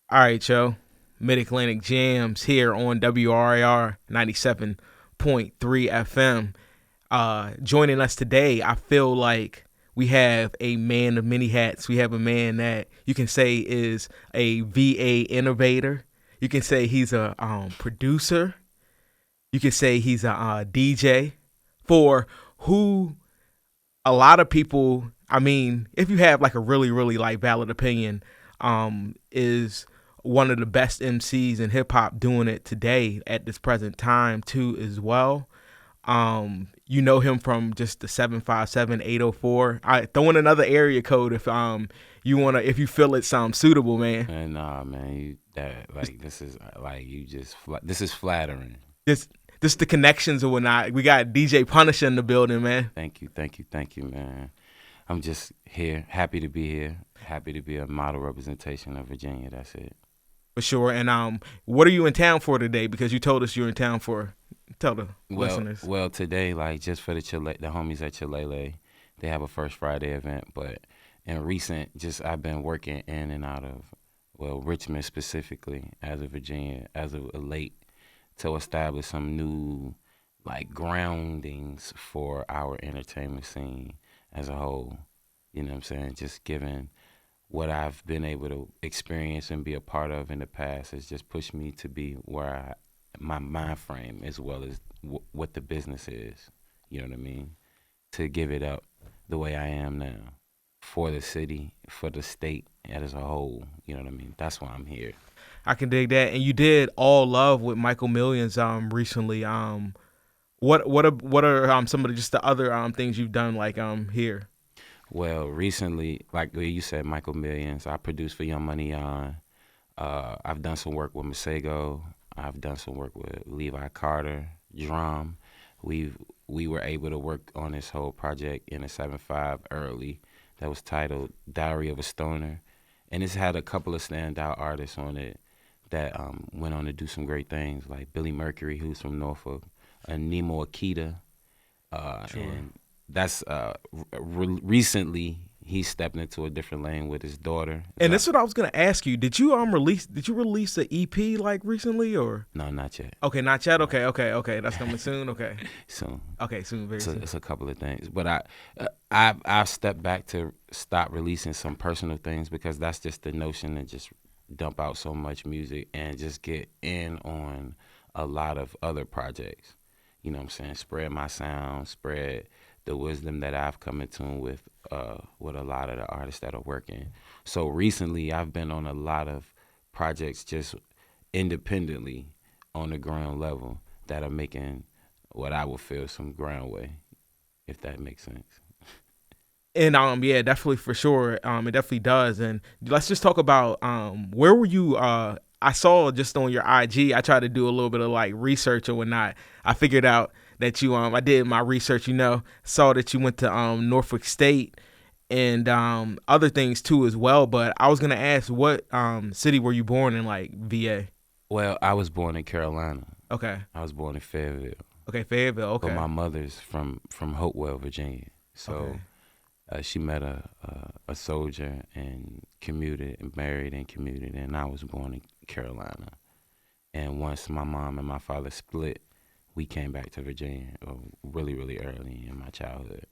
All right, yo. Mid-Atlantic Jams here on WRIR 97.3 FM. Joining us today, I feel like we have a man of many hats. We have a man that you can say is a VA innovator. You can say he's a producer. You can say he's a DJ. For who a lot of people, I mean, if you have like a really, really like valid opinion, is one of the best MCs in hip hop doing it today at this present time too as well. You know him from just the 757-804. I throw in another area code if you wanna, if you feel it's suitable, man. And nah, man, this is flattering. This the connections or whatnot. We got DJ PUNisha in the building, man. Thank you, man. I'm just here, happy to be here, happy to be a model representation of Virginia. That's it. For sure. And what are you in town for today? Because you told us you're in town for. Tell the listeners. Well, today, like just for the homies at Chilele, they have a First Friday event. But in recent, I've been working in and out of Richmond specifically as of Virginia as of late to establish some new like groundings for our entertainment scene as a whole. You know what I'm saying? Just given what I've been able to experience and be a part of in the past has just pushed me to be where my mind frame as well as what the business is, you know what I mean, to give it up the way I am now for the city, for the state as a whole, you know what I mean. That's why I'm here. I can dig that. And you did All Love with Michael Millions recently. What are some of the other things you've done like here? Well, recently, like you said, Michael Millions, I produced for Young Money on. I've done some work with Masego. I've done some work with Levi Carter, D.R.A.M. We were able to work on this whole project in a 7.5 early that was titled Diary of a Stoner. And it's had a couple of standout artists on it that went on to do some great things, like Billy Mercury, who's from Norfolk, and Nemo Akita. Sure. And that's recently he stepped into a different lane with his daughter. And that's what I was gonna ask you. Did you release an EP like recently or? No, not yet. Okay, not yet. Okay. That's coming soon. Okay. Soon. Okay, soon. Very soon. It's a couple of things, but I've stepped back to stop releasing some personal things because that's just the notion to just dump out so much music and just get in on a lot of other projects. You know what I'm saying? Spread my sound, spread the wisdom that I've come in tune with a lot of the artists that are working. So recently I've been on a lot of projects just independently on the ground level that are making what I would feel some groundway, if that makes sense. And yeah, definitely for sure. It definitely does. And let's just talk about where were you? I saw just on your IG. I tried to do a little bit of like research or whatnot. I figured out that you I did my research. Saw that you went to Norfolk State and other things too as well. But I was gonna ask, what city were you born in, like VA? Well, I was born in Carolina. Okay. I was born in Fayetteville. Okay, Fayetteville. Okay. But my mother's from Hopewell, Virginia. So. Okay. She met a soldier and commuted and married and commuted, and I was born in Carolina. And once my mom and my father split, we came back to Virginia really, really early in my childhood.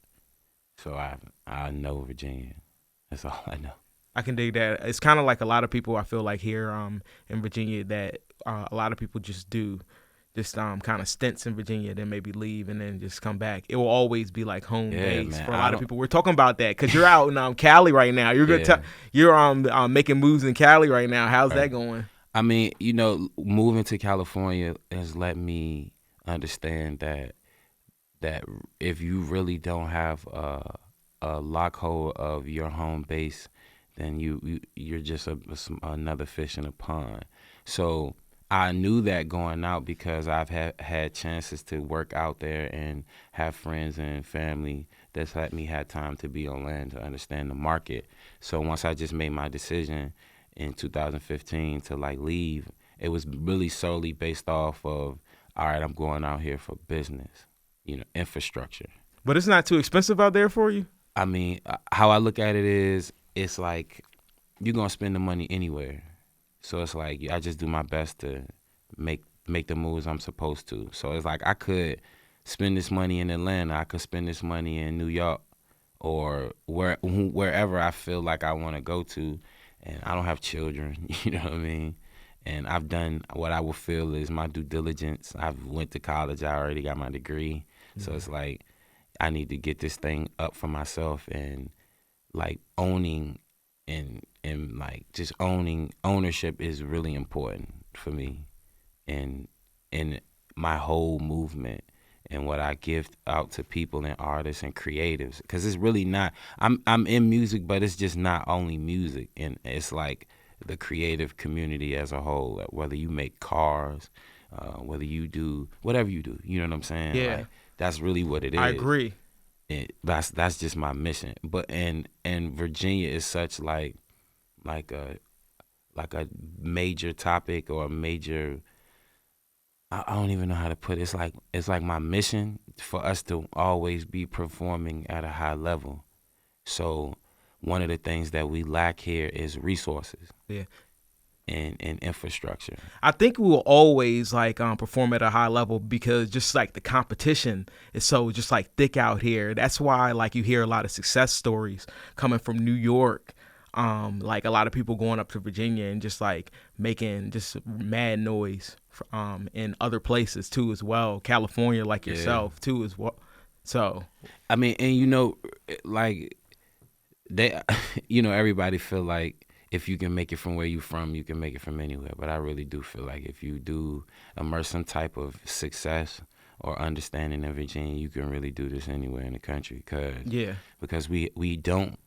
So I know Virginia. That's all I know. I can dig that. It's kind of like a lot of people I feel like here in Virginia that a lot of people just do. Just kind of stints in Virginia, then maybe leave and then just come back. It will always be like home base man, for a lot of people. We're talking about that because you're out in Cali right now. You're good. You're making moves in Cali right now. How's that going? I mean, moving to California has let me understand that if you really don't have a lock hold of your home base, then you're just another fish in a pond. So I knew that going out because I've had chances to work out there and have friends and family that's let me have time to be on land to understand the market. So once I just made my decision in 2015 to like leave, it was really solely based off of, all right, I'm going out here for business, infrastructure. But it's not too expensive out there for you? I mean, how I look at it is, it's like you're going to spend the money anywhere. So it's like I just do my best to make the moves I'm supposed to. So it's like I could spend this money in Atlanta, I could spend this money in New York, or wherever I feel like I want to go to, and I don't have children, you know what I mean? And I've done what I would feel is my due diligence. I've went to college, I already got my degree. So it's like I need to get this thing up for myself, and like owning and like just ownership is really important for me, and in my whole movement and what I give out to people and artists and creatives, because it's really not, I'm in music, but it's just not only music, and it's like the creative community as a whole, whether you make cars, whether you do whatever you do, you know what I'm saying? Yeah. Like, that's really what it is. I agree. That's just my mission. But and Virginia is such like a major topic, or a major, I don't even know how to put it. It's like my mission for us to always be performing at a high level. So one of the things that we lack here is resources. Yeah. And infrastructure. I think we will always like perform at a high level, because just like the competition is so just like thick out here. That's why like you hear a lot of success stories coming from New York. Like a lot of people going up to Virginia and just like making just mad noise in other places too as well. California, like yourself too as well. So I mean, and you know, like they, you know, everybody feel like if you can make it from where you from, you can make it from anywhere. But I really do feel like if you do immerse some type of success or understanding in Virginia, you can really do this anywhere in the country. Because we don't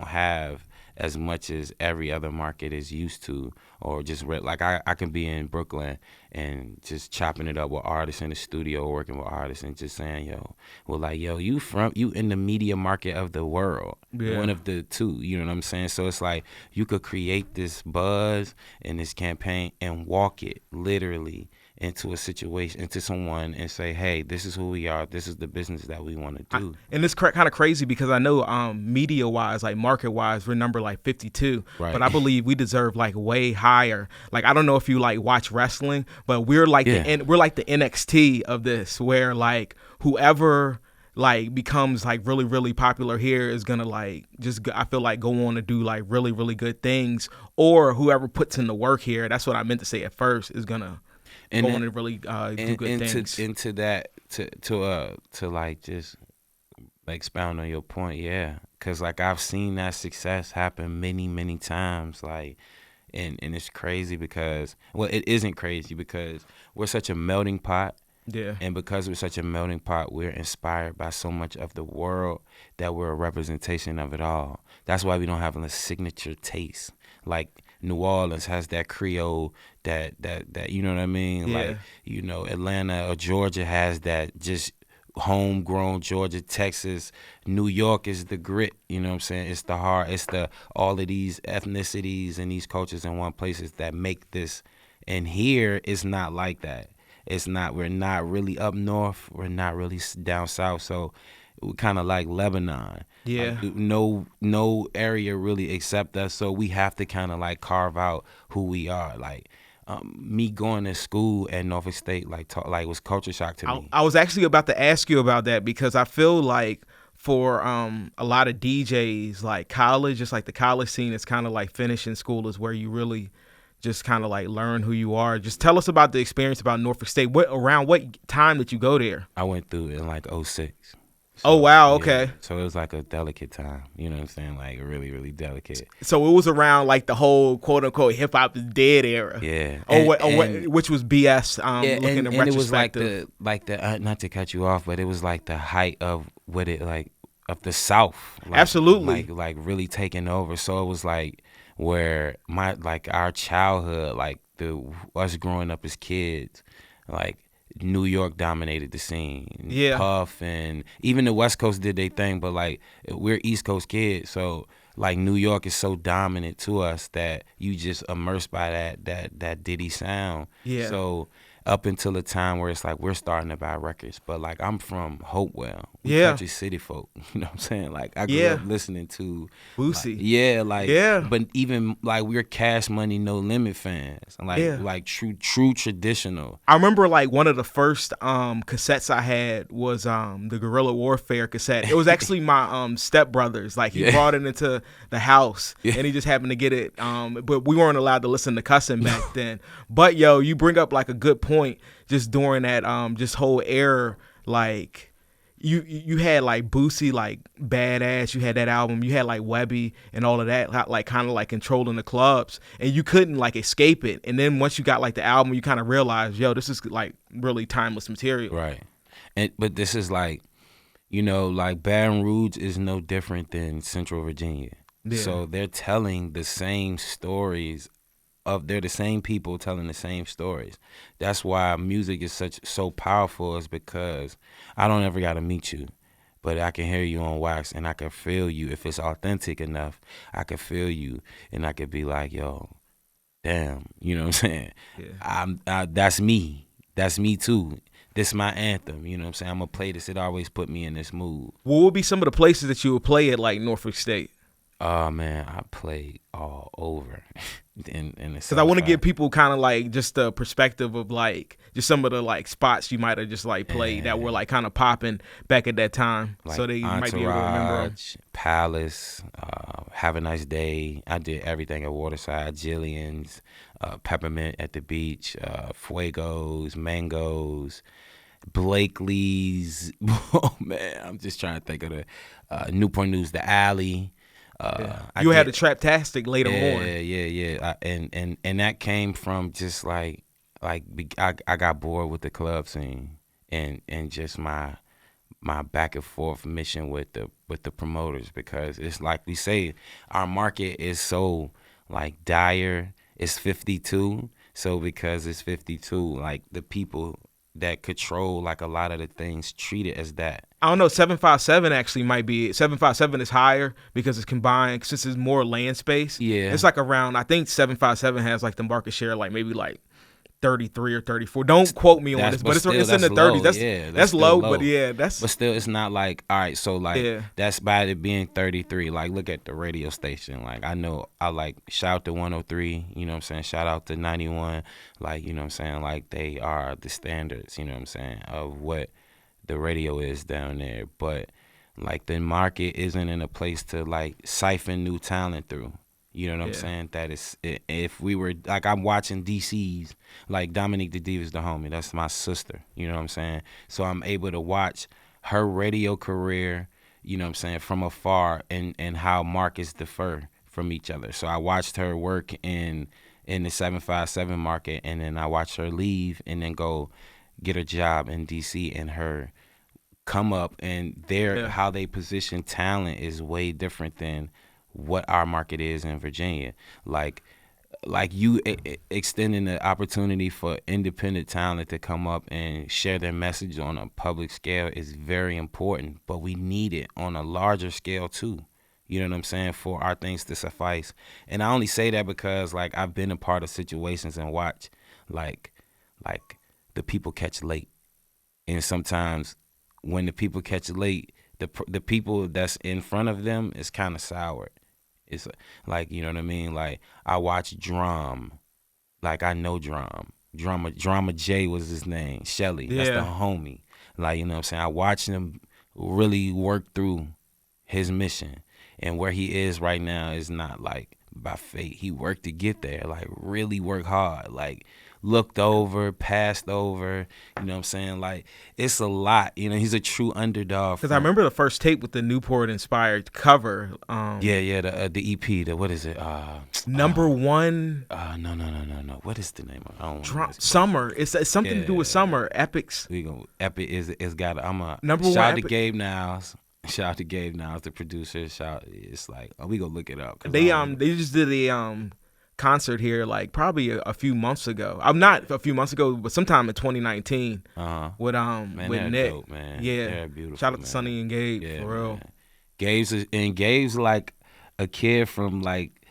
have as much as every other market is used to, or just like I can be in Brooklyn and just chopping it up with artists in the studio, working with artists, and just saying, you in the media market of the world, one of the two, you know what I'm saying? So it's like you could create this buzz and this campaign and walk it literally into a situation, into someone, and say, hey, this is who we are, this is the business that we want to do. And it's kind of crazy, because I know media wise, like market wise, we're number like 52, right. But I believe we deserve like way higher. Like I don't know if you like watch wrestling, but we're like we're like the NXT of this, where like whoever like becomes like really, really popular here is gonna like just, I feel like, go on to do like really, really good things, or whoever puts in the work here, that's what I meant to say at first, is gonna go on to really do good things. Into that, to like just like expound on your point, because like I've seen that success happen many, many times, like, and it's crazy because, well, it isn't crazy because we're such a melting pot. Yeah. And because we're such a melting pot, we're inspired by so much of the world that we're a representation of it all. That's why we don't have a signature taste. Like New Orleans has that Creole, that you know what I mean? Yeah. Like, you know, Atlanta or Georgia has that just homegrown. Georgia, Texas, New York is the grit, you know what I'm saying? It's the heart, it's the all of these ethnicities and these cultures in one places that make this. And here it's not like that. It's not, we're not really up north, we're not really down south, so we're kind of like Lebanon. Yeah. Like, no area really accept us, so we have to kind of like carve out who we are. Like me going to school at Norfolk State, like was culture shock to me. I was actually about to ask you about that, because I feel like for a lot of DJs, like college, just like the college scene, it's kind of like finishing school is where you really just kind of like learn who you are. Just tell us about the experience about Norfolk State. Around what time did you go there? I went through in like 06. So, oh, wow. Okay. Yeah. So it was like a delicate time. You know what I'm saying? Like really, really delicate. So it was around like the whole quote unquote hip hop is dead era. Yeah. Which was BS. Looking in and it was like retrospective. the not to cut you off, but it was like the height of what it like of the South. Like, absolutely. Like really taking over. So it was like where our childhood, like us growing up as kids, like New York dominated the scene. Yeah. Puff and even the West Coast did their thing, but like we're East Coast kids, so like New York is so dominant to us that you just immersed by that Diddy sound. Yeah. So up until the time where it's like we're starting to buy records. But like I'm from Hopewell, we Yeah. country city folk. You know what I'm saying? Like I grew Yeah. up listening to Boosie. but even like we're Cash Money No Limit fans, like true traditional. I remember like one of the first cassettes I had was the Guerrilla Warfare cassette. It was actually my stepbrother's. Like he brought it into the house and he just happened to get it. But we weren't allowed to listen to cussing back then. But yo, you bring up like a good point just during that just whole era. Like you had like Boosie, like Badass. You had that album. You had like Webby and all of that, like kind of like controlling the clubs, and you couldn't like escape it. And then once you got like the album, you kind of realized, yo, this is like really timeless material. Right. But this is like, you know, like Baton Rouge is no different than Central Virginia. Yeah. So they're telling the same stories. They're the same people telling the same stories. That's why music is so powerful, is because I don't ever got to meet you, but I can hear you on wax and I can feel you. If it's authentic enough, I can feel you and I could be like, yo, damn, you know what I'm saying? Yeah. That's me. That's me too. This is my anthem, you know what I'm saying? I'm going to play this. It always put me in this mood. What would be some of the places that you would play at, like Norfolk State? Oh, man, I played all over. Because I want to give people kind of like just the perspective of like just some of the like spots you might have just like played that were like kind of popping back at that time, like so they Entourage, might be able to remember them. Palace, Have a Nice Day. I did everything at Waterside, Jillian's, Peppermint at the Beach, Fuegos, Mangoes, Blakely's. Oh man, I'm just trying to think of the Newport News, the Alley. You had the Traptastic later on. Yeah. And that came from just like I got bored with the club scene and just my back and forth mission with the promoters, because it's like we say, our market is so like dire. It's 52, so because it's 52, like the people that control like a lot of the things treat it as that. I don't know. 757 actually might be. 757 is higher because it's combined. Since it's more land space. Yeah, it's like around. I think 757 has like the market share like maybe like 33 or 34. Don't quote me on this, but it's in the 30s. That's low, but yeah, but still, it's not like, all right. So like that's by it being 33. Like look at the radio station. Like I know I like shout out to 103. You know what I'm saying? Shout out to 91. Like you know what I'm saying? Like they are the standards. You know what I'm saying? Of what the radio is down there. But like the market isn't in a place to like siphon new talent through. You know what I'm saying? That is, if we were, like, I'm watching DC's, like Dominique the Diva's the homie. That's my sister. You know what I'm saying? So I'm able to watch her radio career, you know what I'm saying, from afar, and how markets differ from each other. So I watched her work in the 757 market, and then I watched her leave and then go get a job in DC, and her come up, and how they position talent is way different than what our market is in Virginia. Like you extending the opportunity for independent talent to come up and share their message on a public scale is very important, but we need it on a larger scale too. You know what I'm saying? For our things to suffice. And I only say that because like I've been a part of situations and watch like the people catch late. And sometimes when the people catch late, the people that's in front of them is kind of soured. It's like, you know what I mean? Like, I watch D.R.A.M. Like, I know D.R.A.M. Drama J was his name. Shelly. That's the homie. Like, you know what I'm saying? I watched him really work through his mission. And where he is right now is not, like, by fate. He worked to get there. Like, really worked hard. Like, looked over, passed over, you know what I'm saying? Like, it's a lot. You know, he's a true underdog. Because I remember the first tape with the Newport-inspired cover. The EP, what is it? Number One. No. What is the name of it? Summer. It's something to do with summer. Epics. Epic it's got, Number shout one, out to Gabe Niles. Shout out to Gabe Niles, the producer. It's like, we gonna look it up. They just did a concert here like probably a few months ago. I'm not a few months ago, but sometime in 2019 with Nick. Dope, man. Yeah, they're beautiful. Shout out to Sonny and Gabe, for real. Gabe's like a kid from, like,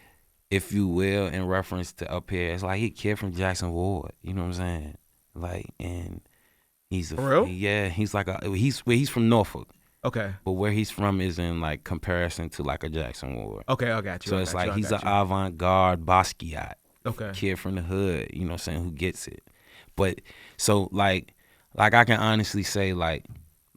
if you will, in reference to up here. It's like he a kid from Jackson Ward. You know what I'm saying? like, and he's For real? he's like he's from Norfolk. Okay. But where he's from is in like comparison to like a Jackson Ward. Okay, I got you. So it's like he's an avant-garde Basquiat okay. kid from the hood, you know what I'm saying, who gets it. But so like I can honestly say like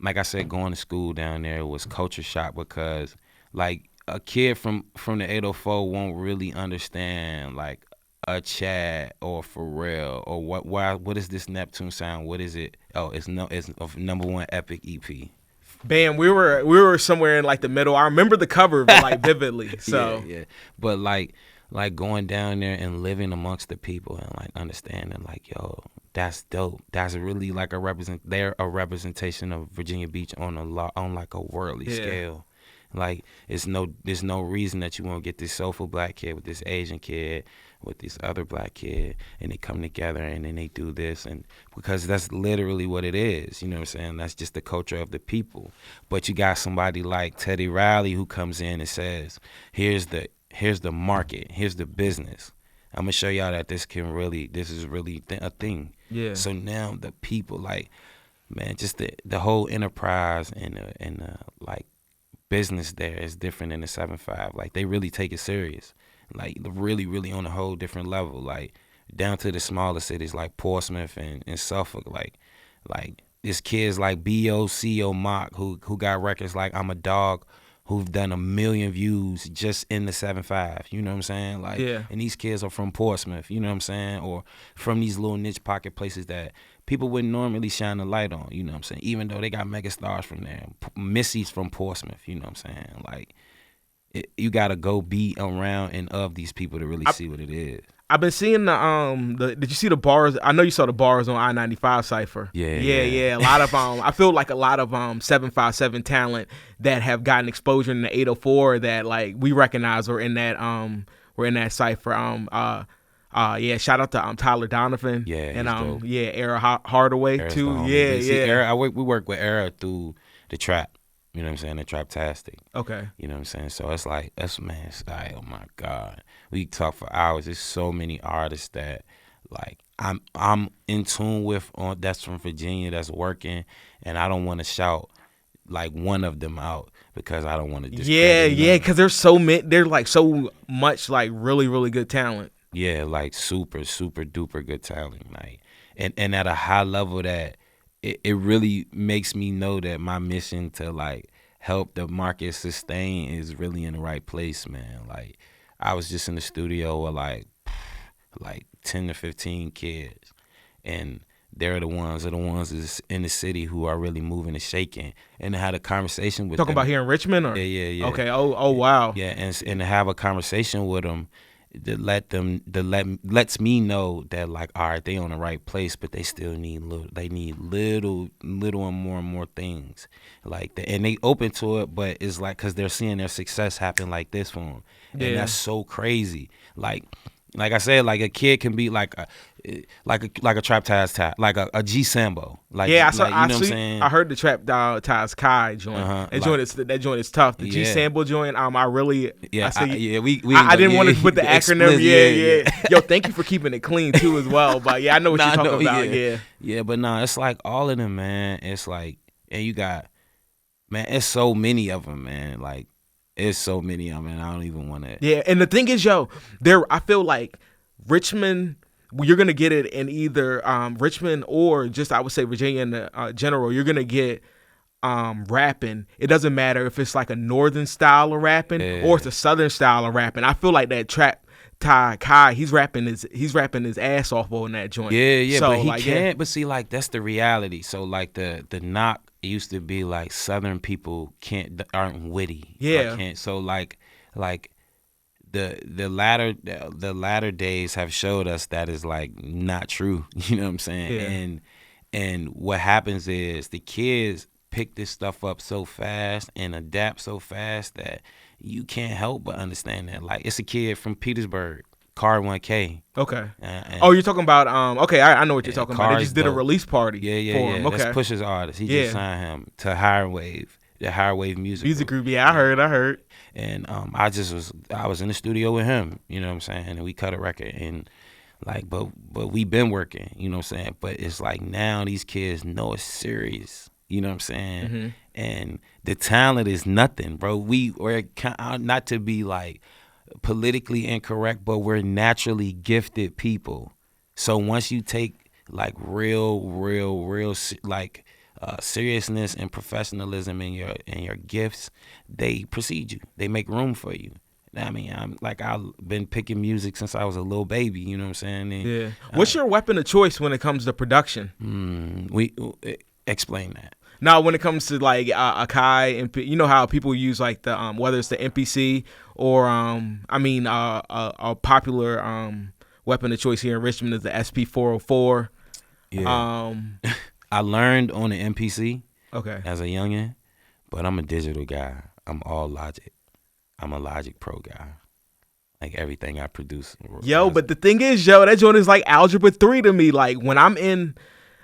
I said, going to school down there was culture shock because like a kid from the 804 won't really understand like a Chad or Pharrell or what is this Neptune sound? What is it? Oh, it's a number one epic EP. Bam, we were somewhere in like the middle. I remember the cover of it like vividly. So yeah. But like going down there and living amongst the people and like understanding like, yo, that's dope. That's really like they're a representation of Virginia Beach on like a worldly scale. Like there's no reason that you won't get this soulful black kid with this Asian kid with this other black kid and they come together and then they do this, and because that's literally what it is, you know what I'm saying? That's just the culture of the people. But you got somebody like Teddy Riley who comes in and says, here's the market, here's the business. I'm gonna show y'all that this is really a thing. Yeah. So now the people like, man, just the whole enterprise and the like business there is different in the 7-5. Like they really take it serious. Like really, really on a whole different level. Like down to the smaller cities like Portsmouth and Suffolk. Like this kids like B.O.C. or Mock who got records like I'm a Dog, who've done 1 million views just in the 7-5. You know what I'm saying? Like, and these kids are from Portsmouth. You know what I'm saying? Or from these little niche pocket places that people wouldn't normally shine a light on. You know what I'm saying? Even though they got mega stars from there. Missy's from Portsmouth. You know what I'm saying? Like, you gotta go be around and of these people to really see what it is. I've been seeing did you see the bars? I know you saw the bars on I-95 Cypher. Yeah. A lot of I feel like a lot of 757 talent that have gotten exposure in the 804 that like we recognize were in that Cypher. Shout out to Tyler Donovan. And Era Hardaway too. We work with Era through the trap. You know what I'm saying? The Traptastic. Okay. You know what I'm saying? So it's like, that's man style. Oh my God. We talk for hours. There's so many artists that like I'm in tune with that's from Virginia that's working, and I don't want to shout like one of them out because I don't want to discredit because there's so many, there's like so much like really, really good talent. Yeah, like super, super duper good talent. Like and at a high level that it really makes me know that my mission to like help the market sustain is really in the right place, man. Like I was just in the studio with like 10 to 15 kids, and they're the ones that's in the city who are really moving and shaking. And I had a conversation with them. About here in Richmond, or yeah. Okay. Oh wow. Yeah, and to have a conversation with them lets me know that like, all right, they on the right place, but they still need little and more things like that, and they open to it, but it's like because they're seeing their success happen like this for them, and that's so crazy. Like I said, like a kid can be like a Trap Taz like a G Sambo. Like I saw. You know what I'm saying? I heard the Trap Taz Kai joint. That joint is tough. The G Sambo joint. I really. I didn't want to put the acronym. Yeah. Yo, thank you for keeping it clean too as well. But I know what you're talking about. Yeah, but it's like all of them, man. It's like, and you got, man, it's so many of them, man. Like. It's so many of them, and I don't even want to. Yeah, and the thing is, I feel like Richmond, you're going to get it in either Richmond or just, I would say, Virginia in general. You're going to get rapping. It doesn't matter if it's like a northern style of rapping or it's a southern style of rapping. I feel like that Trap Kai, he's rapping his ass off on that joint. Yeah, so, but he can't. But see, like, that's the reality. So, like, the knock used to be like Southern people aren't witty. Can't. So like the latter days have showed us that is like not true. You know what I'm saying? And what happens is the kids pick this stuff up so fast and adapt so fast that you can't help but understand that. Like, it's a kid from Petersburg, Card 1K. Okay. You're talking about I know what you're talking about. They just did a release party for him. Okay. That's Pusha's artist. He just signed him to Higher Wave, the Higher Wave music group. Yeah, I heard. And I was in the studio with him, you know what I'm saying? And we cut a record, and Like, but we been working, you know what I'm saying? But it's like now these kids know it's serious, you know what I'm saying? Mm-hmm. And the talent is nothing, bro. We're not to be like politically incorrect, but we're naturally gifted people. So once you take like real like seriousness and professionalism in your gifts, they precede you. They make room for you. I mean, I've been picking music since I was a little baby. You know what I'm saying? And, Yeah. What's your weapon of choice when it comes to production? we explain that. Now, when it comes to like Akai, you know how people use like the whether it's the MPC or a popular weapon of choice here in Richmond is the SP404. Yeah. I learned on the MPC. Okay. As a youngin', but I'm a digital guy. I'm all Logic. I'm a Logic Pro guy. Like everything I produce. Yo, but the thing is, that joint is like Algebra 3 to me. Like when I'm in,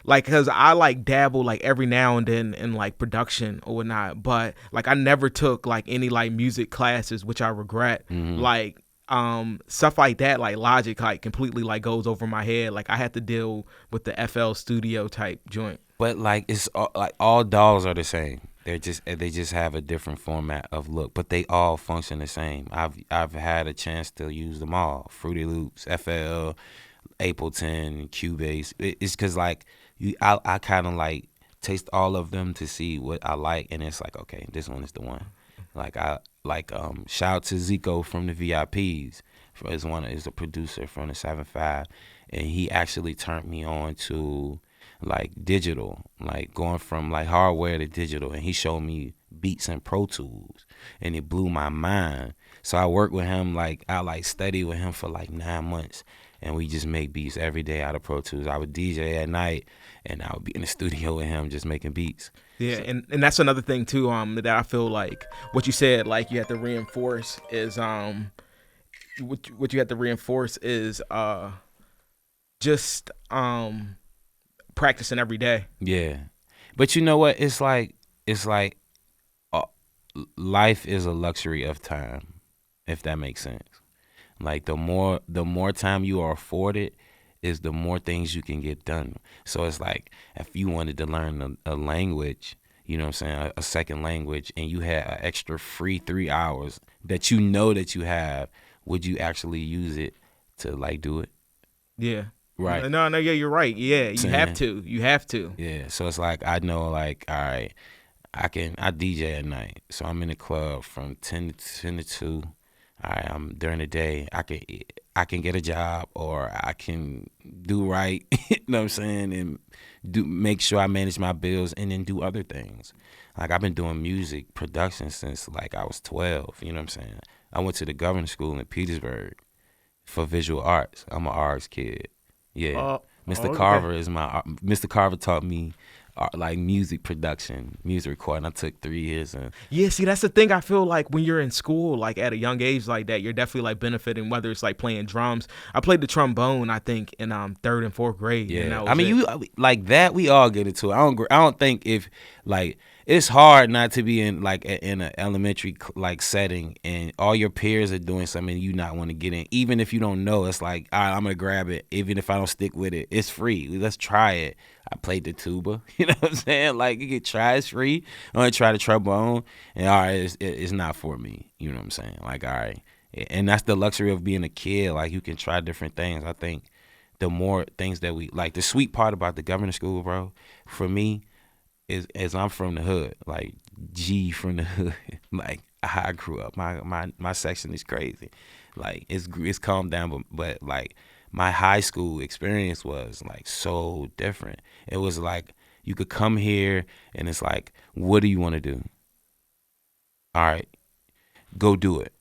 like, cause I like dabble like every now and then in like production or whatnot. But like I never took like any like music classes, which I regret. Mm-hmm. Like stuff like that, like Logic, like completely like goes over my head. Like I had to deal with the FL Studio type joint. But like it's like all dolls are the same. They just have a different format of look, but they all function the same. I've had a chance to use them all: Fruity Loops, FL, Ableton, Cubase. It's because like I kind of like taste all of them to see what I like, and it's like, okay, this one is the one. Like shout out to Zico from the VIPs. Is a producer from the 7-5, and he actually turned me on to like digital, like going from like hardware to digital, and he showed me beats and Pro Tools, and it blew my mind. So I worked with him, like I like studied with him for like 9 months, and we just make beats every day out of Pro Tools. I would DJ at night, and I would be in the studio with him just making beats. Yeah, so. and that's another thing too, that I feel like what you said, like you have to reinforce is what you have to reinforce is just practicing every day. Yeah, but you know what? It's like life is a luxury of time, if that makes sense. Like the more time you are afforded, is the more things you can get done. So it's like if you wanted to learn a language, you know what I'm saying, a second language, and you had an extra free 3 hours that you know that you have, would you actually use it to like do it? Yeah. Right. No, yeah, you're right. Yeah, you have to. You have to. Yeah. So it's like I know, like, all right, I DJ at night, so I'm in the club from 10 to 2. All right, I'm during the day. I can get a job, or I can do right. You know what I'm saying, and make sure I manage my bills, and then do other things. Like I've been doing music production since like I was 12. You know what I'm saying. I went to the governor's school in Petersburg for visual arts. I'm an arts kid. Yeah, Mr. Okay. Carver is Mr. Carver taught me like music production, music recording. I took 3 years. Yeah, see, that's the thing. I feel like when you're in school, like at a young age like that, you're definitely like benefiting, whether it's like playing drums. I played the trombone, I think, in 3rd and 4th grade. Yeah, I mean, you like that. We all get into it. I don't think if like it's hard not to be in like in an elementary like setting, and all your peers are doing something you not want to get in. Even if you don't know, it's like, all right, I'm gonna grab it. Even if I don't stick with it, it's free. Let's try it. I played the tuba. You know what I'm saying? Like you can try, it's free. I'm gonna try the trombone, and all right, it's not for me. You know what I'm saying? Like, all right, and that's the luxury of being a kid. Like you can try different things. I think the more things that we like, the sweet part about the governor's school, bro, for me, is I'm from the hood, like G from the hood. Like how I grew up, my section is crazy. Like it's calmed down, but like my high school experience was like so different. It was like you could come here and it's like, what do you want to do? All right, go do it,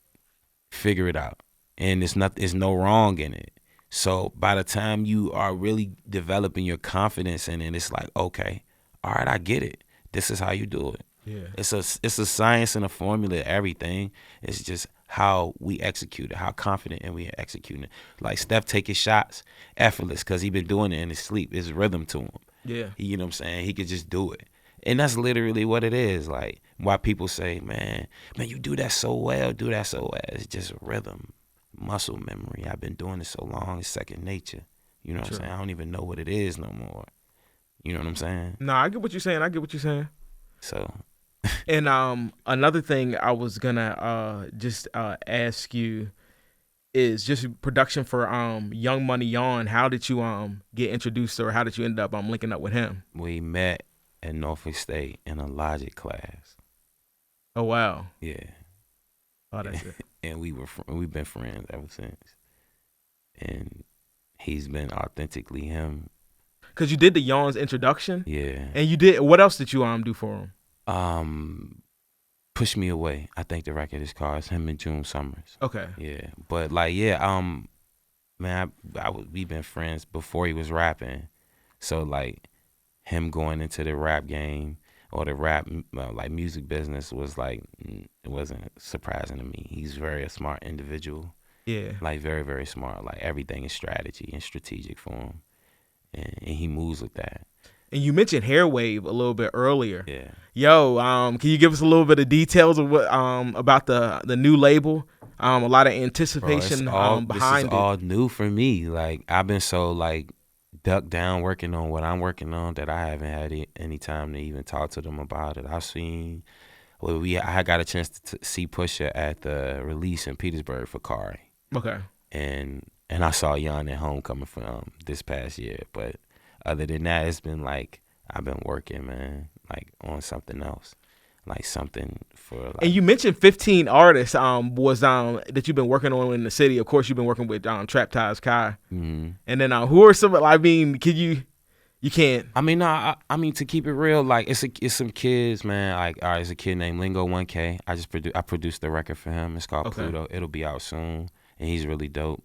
figure it out, and there's no wrong in it. So by the time you are really developing your confidence in it, it's like, okay, all right, I get it. This is how you do it. Yeah. It's a science and a formula, everything. It's just how we execute it, how confident and we are executing it. Like Steph take his shots effortless because he been doing it in his sleep. It's rhythm to him. Yeah. You know what I'm saying? He could just do it. And that's literally what it is. Like why people say, man, you do that so well, It's just rhythm, muscle memory. I've been doing it so long, it's second nature. You know what I'm saying? I don't even know what it is no more. You know what I'm saying? No, I get what you're saying. So, and another thing I was gonna just ask you is just production for Young Money Yawn. How did you get introduced, or how did you end up linking up with him? We met at Norfolk State in a Logic class. Oh wow. Yeah. Oh, that's it. And we've been friends ever since. And he's been authentically him. Cause you did the Yawn's introduction. Yeah. And you did. What else did you do for him? Push Me Away. I think the record is called. It's him and June Summers. Okay. Yeah. But like, man, we've been friends before he was rapping. So like, him going into the rap game or the rap like music business was like, it wasn't surprising to me. He's very a smart individual. Yeah. Like very, very smart. Like everything is strategy and strategic for him. And he moves with that. And you mentioned Hairwave a little bit earlier. Yeah. Yo, can you give us a little bit of details of what about the new label? A lot of anticipation behind it. This is all new for me. Like I've been so like ducked down working on what I'm working on that I haven't had any time to even talk to them about it. I got a chance to see Pusha at the release in Petersburg for Kari. Okay. And I saw Yon at Homecoming from this past year. But other than that, it's been like I've been working, man, like on something else. Like something for like, and you mentioned 15 artists was that you've been working on in the city. Of course, you've been working with Trap Ties Kai. Mm-hmm. And then who are some? I mean, can you can't. I mean, no, I mean to keep it real, like it's some kids, man. Like, all right, it's a kid named Lingo 1K. I produced the record for him. It's called Pluto. It'll be out soon, and he's really dope.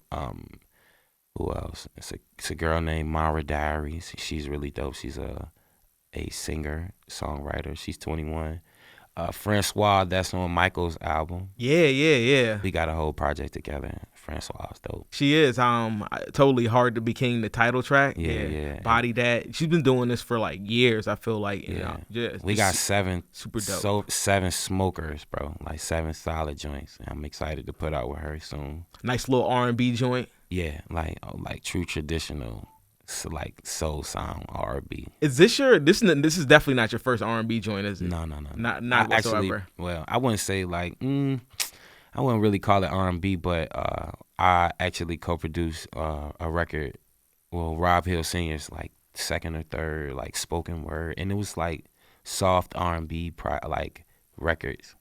Who else? It's a girl named Mara Diaries. She's really dope. She's a singer songwriter. She's 21. Francois, that's on Michael's album. Yeah. We got a whole project together. Francois is dope. She is. Totally Hard to Be King, the title track. Yeah. Body That. She's been doing this for like years, I feel like. We got 7 super dope. So 7 smokers, bro. Like 7 solid joints. I'm excited to put out with her soon. Nice little R&B joint. Yeah, like true traditional. So like soul sound R&B. Is this this is definitely not your first R&B joint, is it? No. Not whatsoever. Actually, well, I wouldn't say like I wouldn't really call it R&B, but I actually co-produced a record. Well, Rob Hill Sr.'s like second or third like spoken word, and it was like soft R&B like records.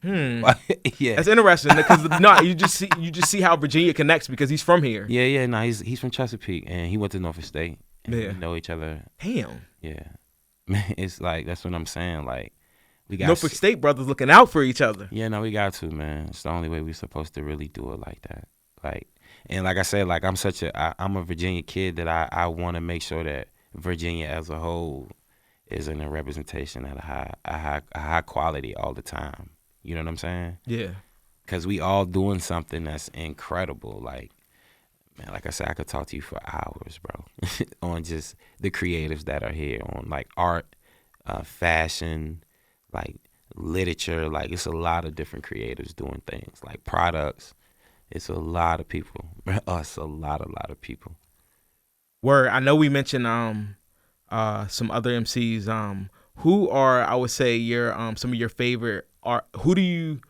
Yeah, that's interesting because you just see how Virginia connects because he's from here. Yeah. No, he's from Chesapeake and he went to Norfolk State. And yeah, we know each other. Damn. Yeah, man, it's like that's what I'm saying. Like we got Norfolk State brothers looking out for each other. Yeah, no, we got to, man. It's the only way we're supposed to really do it like that. Like, and like I said, like I'm a Virginia kid that I want to make sure that Virginia as a whole is in a representation at a high quality all the time. You know what I'm saying? Yeah. Because we all doing something that's incredible. Like, man, like I said, I could talk to you for hours, bro, on just the creatives that are here, on like art, fashion, like literature. Like, it's a lot of different creatives doing things. Like products, it's a lot of people. Us, a lot of people. Where I know we mentioned some other MCs. Who are, I would say, your some of your favorite art? Who do you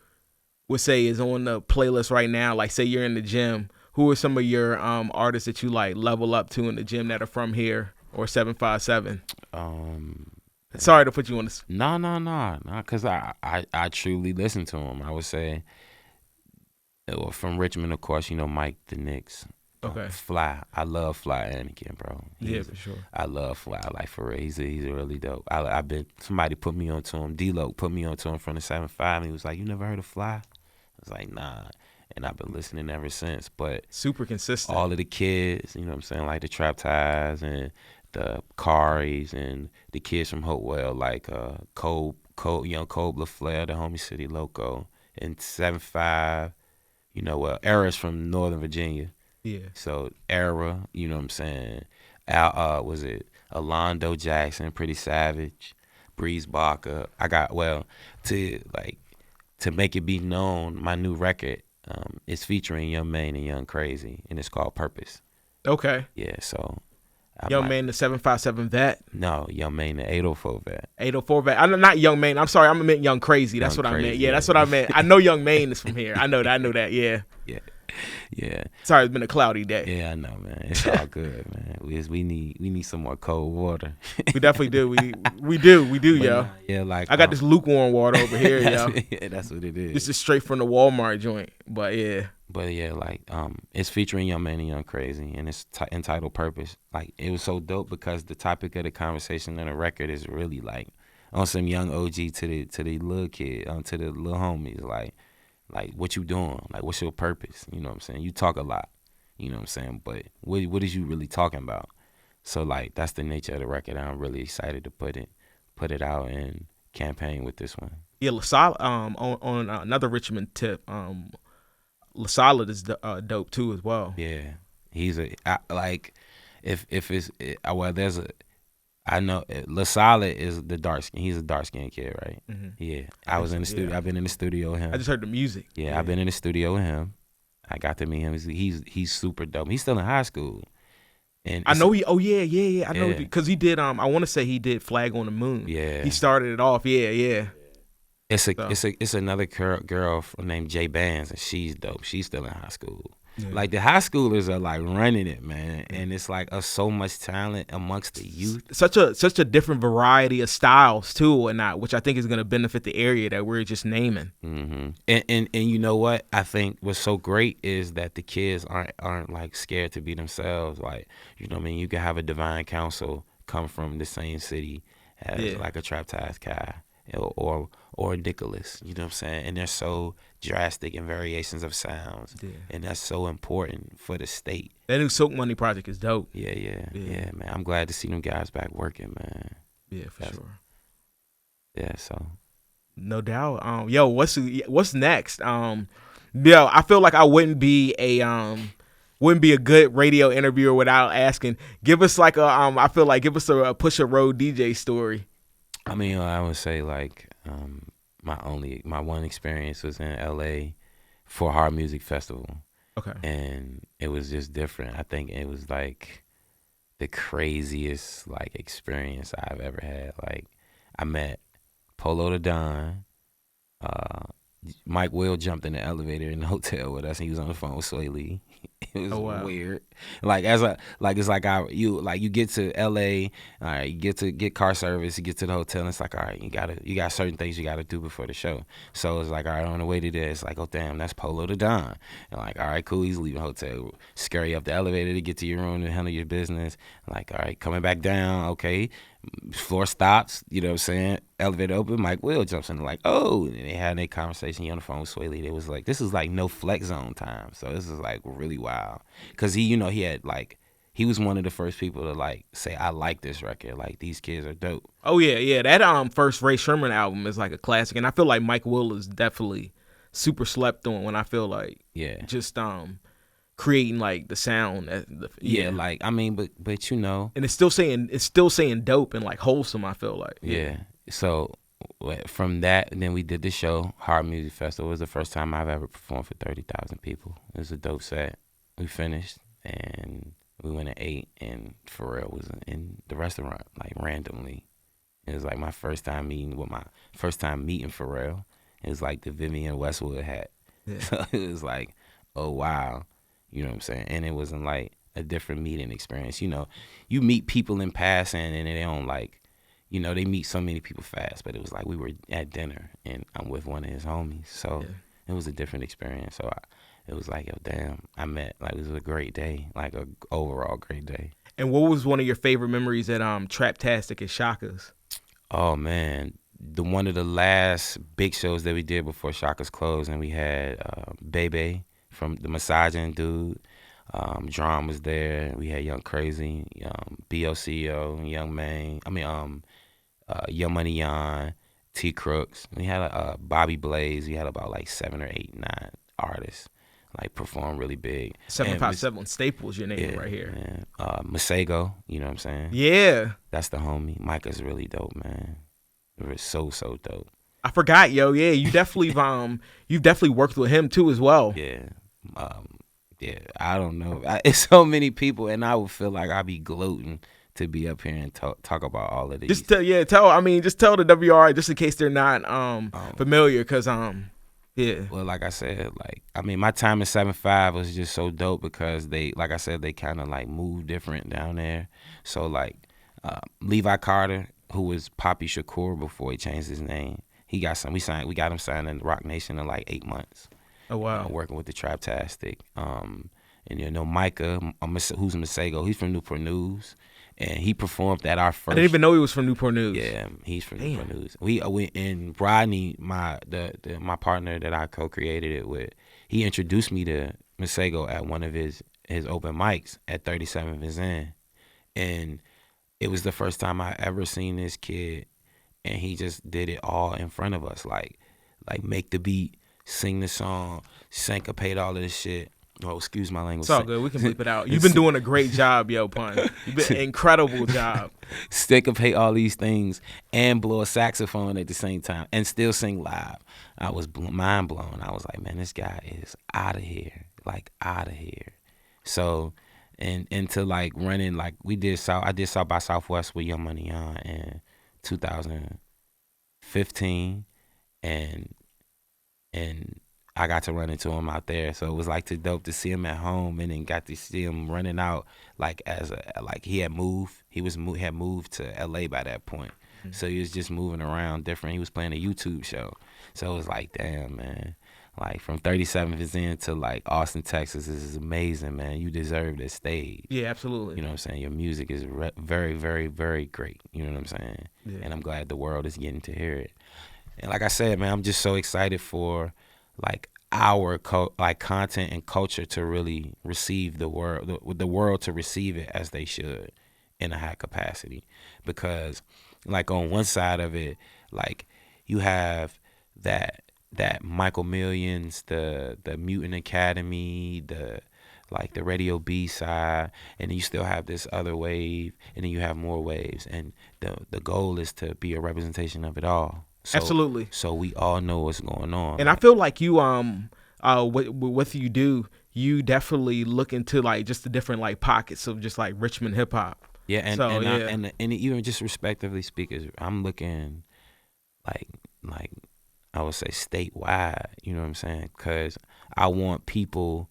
would say is on the playlist right now? Like, say you're in the gym. Who are some of your artists that you like level up to in the gym that are from here or 757? Sorry to put you on this. No. Because I truly listen to them. I would say from Richmond, of course, Mike the Knicks. Okay. Fly. I love Fly Anakin, bro. Yeah, for sure. I love Fly. Like, for real. He's really dope. Somebody put me onto him. D-Lo put me onto him from the 7-5. And he was like, you never heard of Fly? I was like, nah. And I've been listening ever since. But super consistent. All of the kids, you know what I'm saying? Like the Trap Ties and the Caris and the kids from Hopewell, like young Cole LaFleur, the Homie City Loco, and 7-5, Era's from Northern Virginia. Yeah. So Era, you know what I'm saying? Was it Alondo Jackson, Pretty Savage, Breeze Barker. I got to make it be known, my new record, It's featuring Young Maine and Young Crazy, and it's called Purpose. Okay. Yeah, so Young Maine, the 757 vet. No, Young Maine, the 804 vet. 804 vet. I'm not Young Maine. I'm sorry. I meant Young Crazy. That's Young what Crazy, I meant. Yeah, that's what I meant. I know Young Maine is from here. I know that. Yeah. Yeah. Sorry, it's been a cloudy day. Yeah, I know, man. It's all good, man. We need some more cold water. We definitely do. We do, yo. Nah, yeah, like I got this lukewarm water over here, yo. Yeah, that's what it is. This is straight from the Walmart joint. But yeah. But yeah, like it's featuring Young Man and Young Crazy, and it's entitled Purpose. Like, it was so dope because the topic of the conversation on the record is really like on some young OG to the little kid, to the little homies, like what you doing? Like, what's your purpose? You know what I'm saying? You talk a lot, you know what I'm saying? But what is you really talking about? So like, that's the nature of the record. I'm really excited to put it out and campaign with this one. Yeah, LaSalle, on another Richmond tip, LaSalle is dope too as well. Yeah, he's I know LaSalle is the dark skin. He's a dark skinned kid, right? Mm-hmm. Yeah, I was in the studio. I've been in the studio with him. I just heard the music. Yeah, I've been in the studio with him. I got to meet him. He's super dope. He's still in high school. And I know he. Oh yeah. I know because he did. I want to say he did Flag on the Moon. Yeah, he started it off. Yeah. It's another girl named Jay Bands, and she's dope. She's still in high school. Yeah. Like, the high schoolers are like running it, man, and it's like so much talent amongst the youth. Such a different variety of styles too, and which I think is going to benefit the area that we're just naming. Mm-hmm. And you know what? I think what's so great is that the kids aren't like scared to be themselves. Like, you know what I mean? You can have a Divine Council come from the same city as like a Trap Ties Kai or Nicholas, you know what I'm saying? And they're so drastic in variations of sounds, and that's so important for the state. That new Silk Money project is dope. Yeah, man. I'm glad to see them guys back working, man. Yeah, for sure. Yeah, so no doubt. Yo, what's next? I feel like I wouldn't be a good radio interviewer without asking. Give us like I feel like give us a Pusha Road DJ story. I mean, I would say like my one experience was in LA for Hard Music Festival. Okay. And it was just different. I think it was like the craziest like experience I've ever had. Like, I met Polo the Don. Mike Will jumped in the elevator in the hotel with us, and he was on the phone with Sway Lee. It was weird. Like, you get to LA, all right, you get car service, you get to the hotel, and it's like, all right, you got certain things you gotta do before the show. So it's like, all right, on the way to there, it's like, oh damn, that's Polo the Don. And like, all right, cool, he's leaving the hotel. Scurry up the elevator to get to your room and handle your business. Like, all right, coming back down, okay. Floor stops, you know what I'm saying? Elevator open, Mike Will jumps in, like, oh, and they had a conversation. He on the phone with Sway Lee. It was like, this is like no flex zone time. So this is like really wild. Cause he had like, he was one of the first people to like say, I like this record. Like, these kids are dope. Oh yeah. That first Ray Sherman album is like a classic. And I feel like Mike Will is definitely super slept on when I feel like just creating like the sound. Like, I mean, but you know, and it's still saying dope and like wholesome, I feel like. Yeah. So from that, then we did the show, Hard Music Festival. It was the first time I've ever performed for 30,000 people. It was a dope set. We finished and we went at 8, and Pharrell was in the restaurant, like, randomly. It was like my first time meeting Pharrell. It was like the Vivian Westwood hat. Yeah. So it was like, oh wow. You know what I'm saying? And it wasn't like a different meeting experience. You know, you meet people in passing and they don't like, you know, they meet so many people fast, but it was like we were at dinner and I'm with one of his homies. So it was a different experience. So it was like, yo, damn, it was a great day, like a overall great day. And what was one of your favorite memories at Traptastic at Shaka's? Oh, man. One of the last big shows that we did before Shaka's closed, and we had Bebe from the Massaging dude. D.R.A.M was there. We had Young Crazy, B.O.C.O., Young Maine. Young Money Yon, T Crooks. We had Bobby Blaze. We had about like 7 or 8, 9 artists like perform really big. 757 Staples, your name right here. Masego, you know what I'm saying? Yeah. That's the homie. Micah's really dope, man. It was so dope. I forgot, yo. Yeah, you've definitely worked with him too as well. Yeah. Yeah, I don't know. It's so many people, and I would feel like I'd be gloating to be up here and talk about all of these. Just tell the WRI just in case they're not familiar, cause yeah. Well, like I said, my time in 7-5 was just so dope because they kind of like moved different down there. So Levi Carter, who was Poppy Shakur before he changed his name, we got him signed in Rock Nation in like 8 months. Oh wow! Working with the Traptastic, and Micah, who's Masego, he's from Newport News, and he performed at our first. I didn't even know he was from Newport News. Yeah, he's from Newport News. We and Rodney, my partner that I co-created it with, he introduced me to Masego at one of his open mics at 37th and Zen, and it was the first time I ever seen this kid, and he just did it all in front of us, like make the beat. Sing the song, syncopate all of this shit. Oh, excuse my language. It's all good. We can bleep it out. You've been doing a great job, yo, Pun. You've been an incredible job. Syncopate all these things and blow a saxophone at the same time and still sing live. I was mind blown. I was like, man, this guy is out of here. Like, out of here. So, and to like running, like I did South by Southwest with Young Money On in 2015, and I got to run into him out there, so it was like too dope to see him at home, and then got to see him running out he had moved. Had moved to LA by that point, so he was just moving around different. He was playing a YouTube show, so it was like, damn, man, like from 37th Zen to like Austin, Texas, this is amazing, man. You deserve this stage. Yeah, absolutely. You know what I'm saying? Your music is very, very, very great. You know what I'm saying? Yeah. And I'm glad the world is getting to hear it. And like I said, man, I'm just so excited for like our content and culture to really receive the world to receive it as they should in a high capacity. Because like on one side of it, like you have that Michael Millions, the Mutant Academy, the Radio B side, and then you still have this other wave, and then you have more waves, and the goal is to be a representation of it all. So, absolutely. So we all know what's going on. And I feel like you, what you do, you definitely look into like just the different like pockets of just like Richmond hip hop. Yeah, and even just respectively speakers, I'm looking like I would say statewide. You know what I'm saying? Because I want people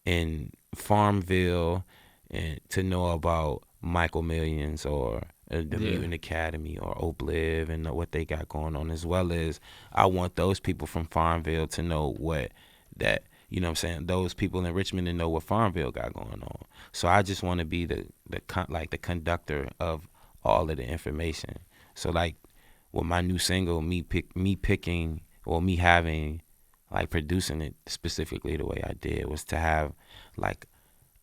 in Farmville and to know about Michael Millions or the Mutant Academy or Obliv and what they got going on, as well as I want those people from Farmville to know you know what I'm saying, those people in Richmond to know what Farmville got going on. So I just want to be the conductor of all of the information. So like with my new single, me picking or me having like producing it specifically the way I did was to have like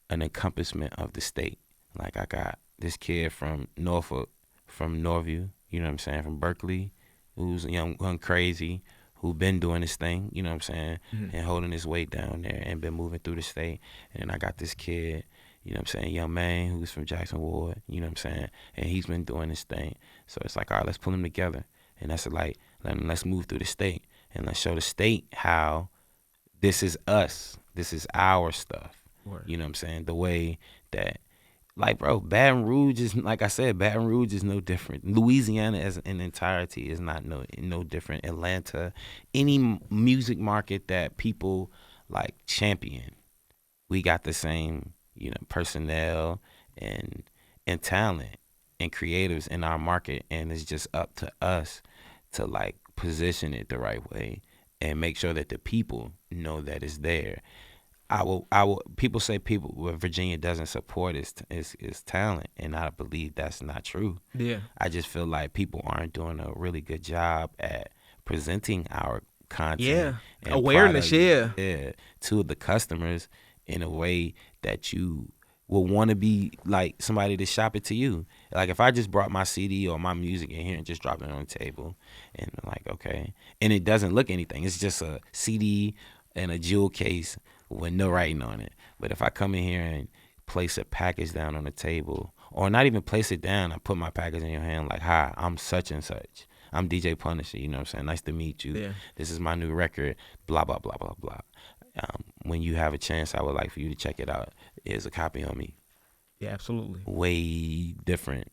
an encompassment of the state. Like I got this kid from Norfolk, from Norview, you know what I'm saying, from Berkeley, who's young, crazy, who been doing this thing, you know what I'm saying, and holding his weight down there and been moving through the state. And I got this kid, you know what I'm saying, young man who's from Jackson Ward, you know what I'm saying, and he's been doing this thing. So it's like, all right, let's pull them together. And that's like, let's move through the state and let's show the state how this is us. This is our stuff. Word. You know what I'm saying? The way that, like, bro, Baton Rouge is, like I said, Baton Rouge is no different. Louisiana as an entirety is not no different. Atlanta, any music market that people like champion, we got the same, you know, personnel and talent and creatives in our market, and it's just up to us to like position it the right way and make sure that the people know that it's there. People say Virginia doesn't support its talent, and I believe that's not true. Yeah. I just feel like people aren't doing a really good job at presenting our content. Yeah. Awareness, product, to the customers in a way that you will want to be like somebody to shop it to you. Like if I just brought my CD or my music in here and just dropped it on the table and like, okay, and it doesn't look anything. It's just a CD and a jewel case with no writing on it. But if I come in here and place a package down on the table, or not even place it down, I put my package in your hand like, hi, I'm such and such. I'm DJ PUNisha, you know what I'm saying? Nice to meet you. Yeah. This is my new record, blah, blah, blah, blah, blah. When you have a chance, I would like for you to check it out. There's a copy on me. Yeah, absolutely. Way different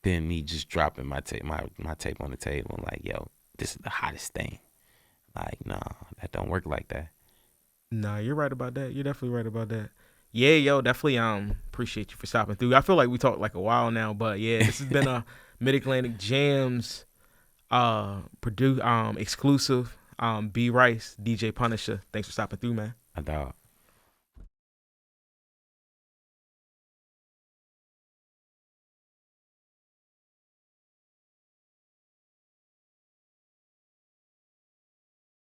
than me just dropping my tape on the table and like, yo, this is the hottest thing. Like, nah, that don't work like that. Nah, you're right about that. You're definitely right about that. Yeah, yo, definitely appreciate you for stopping through. I feel like we talked like a while now, but yeah, this has been a Mid-Atlantic Jams exclusive. Beerice, DJ PUNisha. Thanks for stopping through, man. I doubt.